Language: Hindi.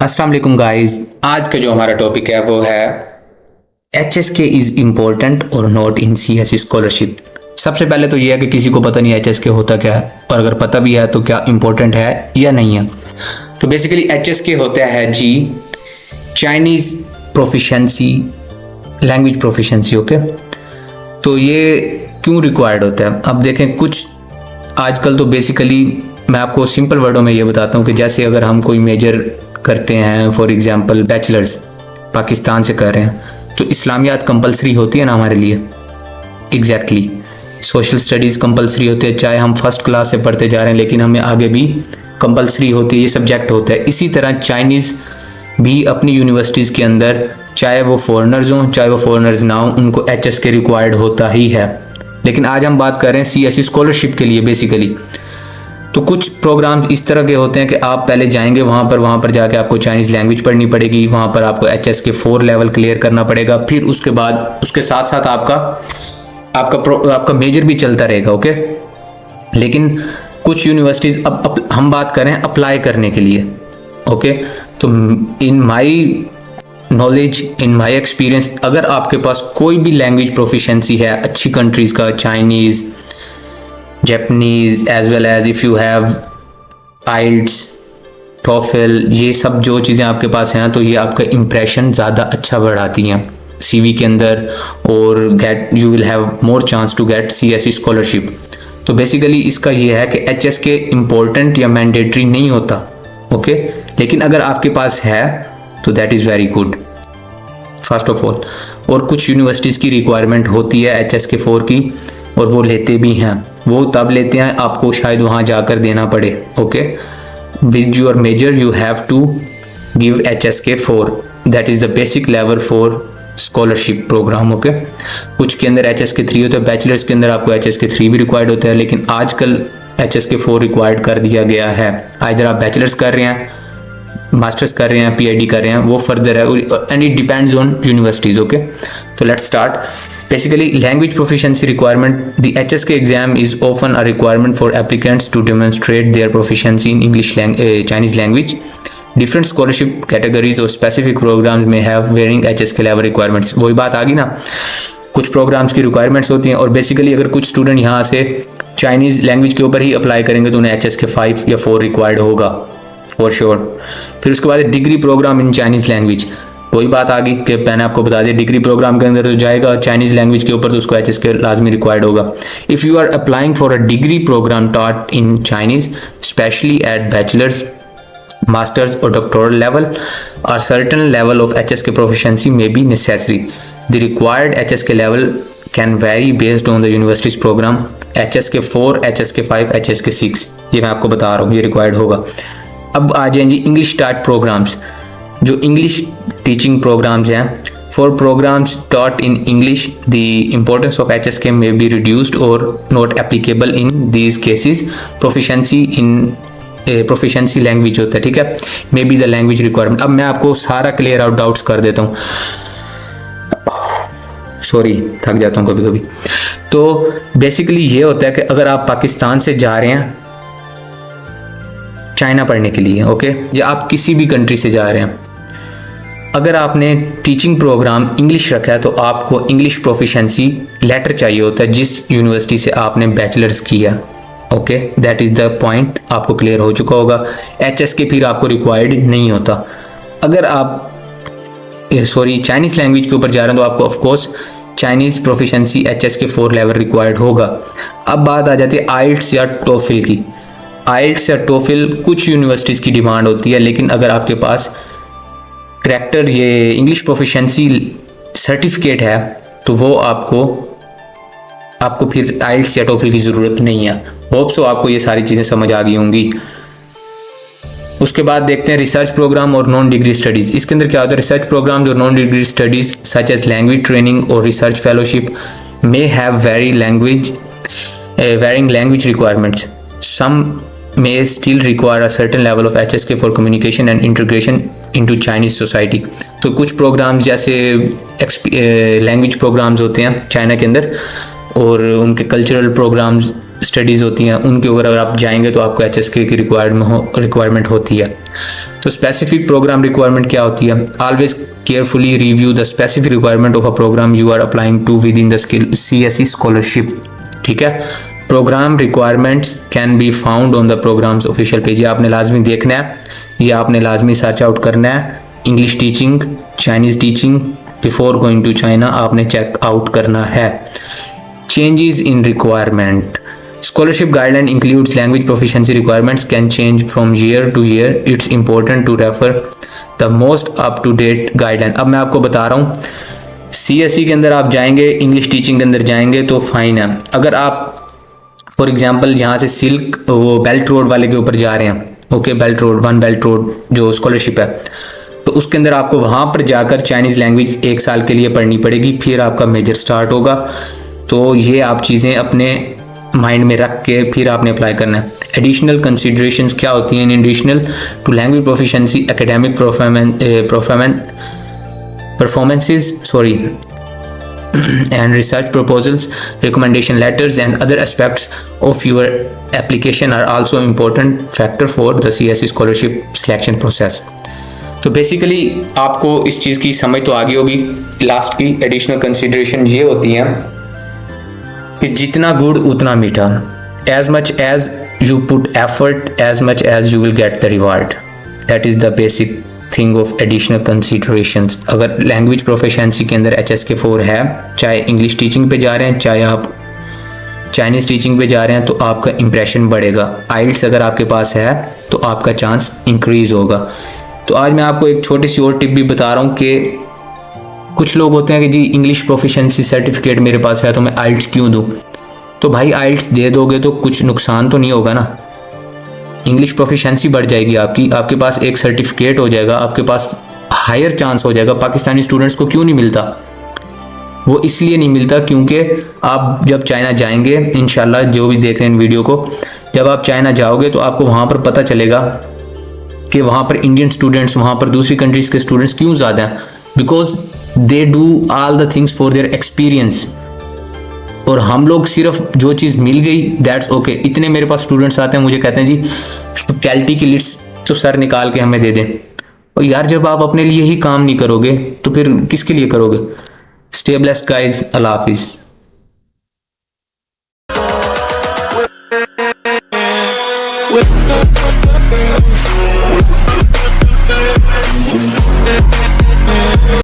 अस्सलाम वालेकुम गाइस। आज का जो हमारा टॉपिक है वो है HSK इज इम्पोर्टेंट और नॉट इन CSE स्कॉलरशिप। सबसे पहले तो ये है कि किसी को पता नहीं HSK होता क्या है, और अगर पता भी है तो क्या इम्पोर्टेंट है या नहीं है। तो बेसिकली HSK होता है जी Chinese proficiency, language proficiency. Okay, तो ये क्यों रिक्वायर्ड होता है? अब देखें, कुछ आजकल तो बेसिकली मैं आपको सिंपल वर्डों में ये बताता हूँ कि जैसे अगर हम कोई मेजर करते हैं, फॉर एग्जांपल बैचलर्स पाकिस्तान से कर रहे हैं, तो इस्लामियात कंपलसरी होती है ना हमारे लिए। एग्जैक्टली सोशल स्टडीज़ कंपलसरी होती है, चाहे हम फर्स्ट क्लास से पढ़ते जा रहे हैं लेकिन हमें आगे भी कंपलसरी होती है, ये सब्जेक्ट होता है। इसी तरह चाइनीज़ भी अपनी यूनिवर्सिटीज़ के अंदर, चाहे वो फॉरेनर्स हों चाहे वो फॉरेनर्स ना हों, उनको HSK रिक्वायर्ड होता ही है। लेकिन आज हम बात कर रहे हैं CSE स्कॉलरशिप के लिए बेसिकली। तो कुछ प्रोग्राम्स इस तरह के होते हैं कि आप पहले जाएंगे वहाँ पर जाके आपको चाइनीज़ लैंग्वेज पढ़नी पड़ेगी, वहाँ पर आपको HSK 4 लेवल क्लियर करना पड़ेगा, फिर उसके बाद उसके साथ साथ आपका मेजर भी चलता रहेगा। ओके, लेकिन कुछ यूनिवर्सिटीज़ अब हम बात करें अप्लाई करने के लिए। ओके, तो इन my knowledge, in my experience, अगर आपके पास कोई भी लैंग्वेज प्रोफिशेंसी है अच्छी कंट्रीज़ का, Chinese, Japanese, as well as if you have IELTS, TOEFL, ये सब जो चीज़ें आपके पास हैं, तो ये आपका इम्प्रेशन ज़्यादा अच्छा बढ़ाती हैं CV के अंदर, और you will have more chance to get CSE scholarship. तो बेसिकली इसका ये है कि HSK इम्पोर्टेंट या मैंडेटरी नहीं होता। ओके, लेकिन अगर आपके पास है तो that is very good first of all. और कुछ यूनिवर्सिटीज़ की रिक्वायरमेंट होती है HSK 4 की, और वो लेते भी हैं। वो तब लेते हैं आपको शायद वहाँ जाकर देना पड़े। Okay, with your major you have to give HSK 4, that is the basic level for scholarship program. Okay, कुछ के अंदर HSK 3 होता है, बैचलर्स के अंदर आपको HSK 3 भी रिक्वायर्ड होता है, लेकिन आजकल HSK 4 रिक्वायर्ड कर दिया गया है। इधर आप बैचलर्स कर रहे हैं, मास्टर्स कर रहे हैं, PhD कर रहे हैं, वो फर्दर है, and it depends on universities. Okay, तो let's start. Basically, language proficiency requirement. The HSK exam is often a requirement for applicants to demonstrate their proficiency in Chinese language. Different scholarship categories or specific programs may have varying HSK level requirements. वही बात आ गई ना, कुछ प्रोग्राम्स की रिक्वायरमेंट्स होती हैं, और बेसिकली अगर कुछ स्टूडेंट यहाँ से चाइनीज़ लैंग्वेज के ऊपर ही अप्लाई करेंगे तो उन्हें HSK 5 या 4 रिक्वायर्ड होगा फॉर श्योर। फिर उसके बाद डिग्री प्रोग्राम इन चाइनीज़ लैंग्वेज, वही बात आ गई कि मैंने आपको बता दिया, डिग्री प्रोग्राम के अंदर तो जाएगा चाइनीज़ लैंग्वेज के ऊपर, तो उसको HSK लाजमी रिक्वायर्ड होगा। If you are applying for a degree program taught in Chinese, specially at bachelor's, master's और डॉक्टोरल लेवल, और certain level of HSK proficiency may be necessary. The required HSK level can vary based on the university's program. HSK 4, HSK 5, HSK 6, ये मैं आपको बता रहा हूँ, ये रिक्वायर्ड होगा। अब आ जाएँ जी इंग्लिश स्टार्ट प्रोग्राम्स, जो इंग्लिश टीचिंग प्रोग्राम्स हैं। For programs taught in English the importance of HSK may be reduced और not applicable in these cases. Proficiency language होता है, ठीक है, may be the language requirement. अब मैं आपको सारा क्लियर आउट डाउट्स कर देता हूँ, सॉरी थक जाता हूँ कभी कभी। तो बेसिकली ये होता है कि अगर आप पाकिस्तान से जा रहे हैं चाइना पढ़ने के लिए, ओके, या आप किसी भी कंट्री से जा रहे हैं, अगर आपने टीचिंग प्रोग्राम इंग्लिश रखा है तो आपको इंग्लिश प्रोफिशेंसी लेटर चाहिए होता है जिस यूनिवर्सिटी से आपने बैचलर्स किया। Okay, that is the point, आपको क्लियर हो चुका होगा। HSK फिर आपको रिक्वायर्ड नहीं होता। अगर आप चाइनीज़ लैंग्वेज के ऊपर जा रहे हैं तो आपको of course Chinese proficiency HSK 4 level required होगा। अब बात आ जाती है IELTS या TOEFL की। IELTS या TOEFL कुछ यूनिवर्सिटीज़ की डिमांड होती है, लेकिन अगर आपके पास करैक्टर ये इंग्लिश प्रोफिशेंसी सर्टिफिकेट है तो वो आपको फिर IELTS या TOEFL की ज़रूरत नहीं है। होप सो आपको ये सारी चीज़ें समझ आ गई होंगी। उसके बाद देखते हैं रिसर्च प्रोग्राम और नॉन डिग्री स्टडीज़। इसके अंदर क्या होता है, रिसर्च प्रोग्राम और non degree studies such as language training और research fellowship may have varying language requirements. Some may still require a certain level of HSK for communication and integration into Chinese society. तो कुछ प्रोग्राम्स जैसे लैंग्वेज प्रोग्राम्स होते हैं चाइना के अंदर, और उनके कल्चरल प्रोग्राम्स स्टडीज़ होती हैं, उनके ऊपर अगर आप जाएंगे तो आपको HSK की रिक्वायरमेंट होती है। तो स्पेसिफिक प्रोग्राम रिक्वायरमेंट क्या होती है? Always carefully review the specific requirement of a program you are applying to within the skill CSE scholarship. ठीक है, program requirements can be found on the program's official page. ये आपने लाजमी देखना है, ये आपने लाजमी सर्च आउट करना है। English teaching, Chinese teaching before going to China आपने चेक आउट करना है। Changes in requirement, scholarship guideline includes language proficiency requirements can change from year to year. It's important to refer the most up to date guideline। अब मैं आपको बता रहा हूँ CSE के अंदर आप जाएंगे, इंग्लिश टीचिंग के अंदर जाएंगे तो फाइन है। अगर आप फॉर एग्जांपल यहाँ से सिल्क वो बेल्ट रोड वाले के ऊपर जा रहे हैं, okay, belt road, one belt road जो स्कॉलरशिप है, तो उसके अंदर आपको वहाँ पर जाकर चाइनीज़ लैंग्वेज 1 साल के लिए पढ़नी पड़ेगी, फिर आपका मेजर स्टार्ट होगा। तो ये आप चीज़ें अपने माइंड में रख के फिर आपने अप्लाई करना है। एडिशनल कंसिडरेशंस क्या होती हैं? In additional to language proficiency academic performances and research proposals, recommendation letters and other aspects of your application are also important factor for the CSE scholarship selection process। तो बेसिकली आपको इस चीज़ की समझ तो आ गई होगी। लास्ट की एडिशनल कंसिडरेशन ये होती हैं कि जितना गुड़ उतना मीठा, as much as you put effort as much as you will get the reward। that is the basic thing of additional considerations। अगर लैंग्वेज प्रोफिशिएंसी के अंदर HSK4 है, चाहे इंग्लिश टीचिंग पे जा रहे हैं चाहे आप चाइनीज़ टीचिंग पे जा रहे हैं, तो आपका इंप्रेशन बढ़ेगा। आइल्स अगर आपके पास है तो आपका चांस इंक्रीज़ होगा। तो आज मैं आपको एक छोटी सी और टिप भी बता रहा हूँ कि कुछ लोग होते हैं कि जी इंग्लिश प्रोफिशिएंसी सर्टिफिकेट मेरे पास है तो मैं आइल्स क्यों दूँ? तो भाई आइल्स दे दोगे तो कुछ नुकसान तो नहीं होगा ना, इंग्लिश प्रोफिशिएंसी बढ़ जाएगी आपकी, आपके पास एक सर्टिफिकेट हो जाएगा, आपके पास हायर चांस हो जाएगा। पाकिस्तानी स्टूडेंट्स को क्यों नहीं मिलता? वो इसलिए नहीं मिलता क्योंकि आप जब चाइना जाएंगे, इंशाल्लाह जो भी देख रहे हैं वीडियो को, जब आप चाइना जाओगे तो आपको वहाँ पर पता चलेगा कि वहाँ पर इंडियन स्टूडेंट्स, वहाँ पर दूसरी कंट्रीज़ के स्टूडेंट्स क्यों ज़्यादा हैं, because they do all the things for their experience. और हम लोग सिर्फ जो चीज़ मिल गई दैट्स ओके। इतने मेरे पास स्टूडेंट्स आते हैं मुझे कहते हैं जी फैकल्टी की लिस्ट तो सर निकाल के हमें दे दें। और यार जब आप अपने लिए ही काम नहीं करोगे तो फिर किसके लिए करोगे? स्टे ब्लेस्ड गाइस, अल्लाह हाफिज़।